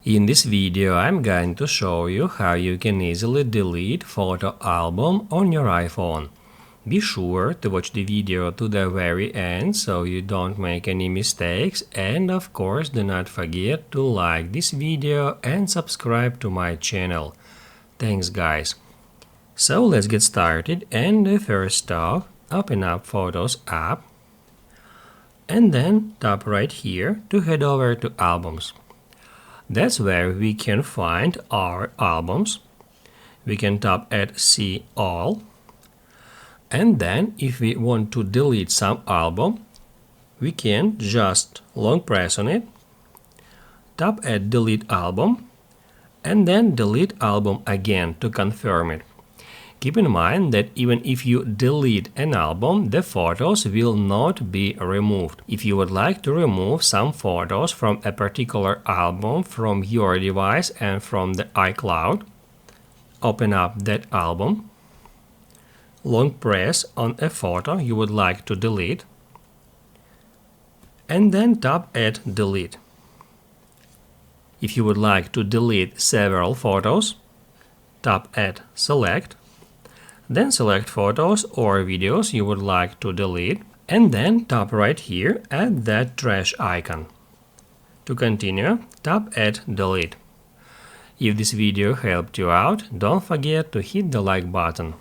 In this video, I'm going to show you how you can easily delete photo album on your iPhone. Be sure to watch the video to the very end so you don't make any mistakes, and of course do not forget to like this video and subscribe to my channel. Thanks guys. So let's get started, and first off, open up Photos app and then tap right here to head over to Albums. That's where we can find our albums. We can tap at See All. And then if we want to delete some album, we can just long press on it, tap at Delete Album, and then delete album again to confirm it. Keep in mind that even if you delete an album, the photos will not be removed. If you would like to remove some photos from a particular album from your device and from the iCloud, open up that album, long press on a photo you would like to delete, and then tap at Delete. If you would like to delete several photos, tap at Select. Then select photos or videos you would like to delete, and then tap right here at that trash icon. To continue, tap at Delete. If this video helped you out, don't forget to hit the like button.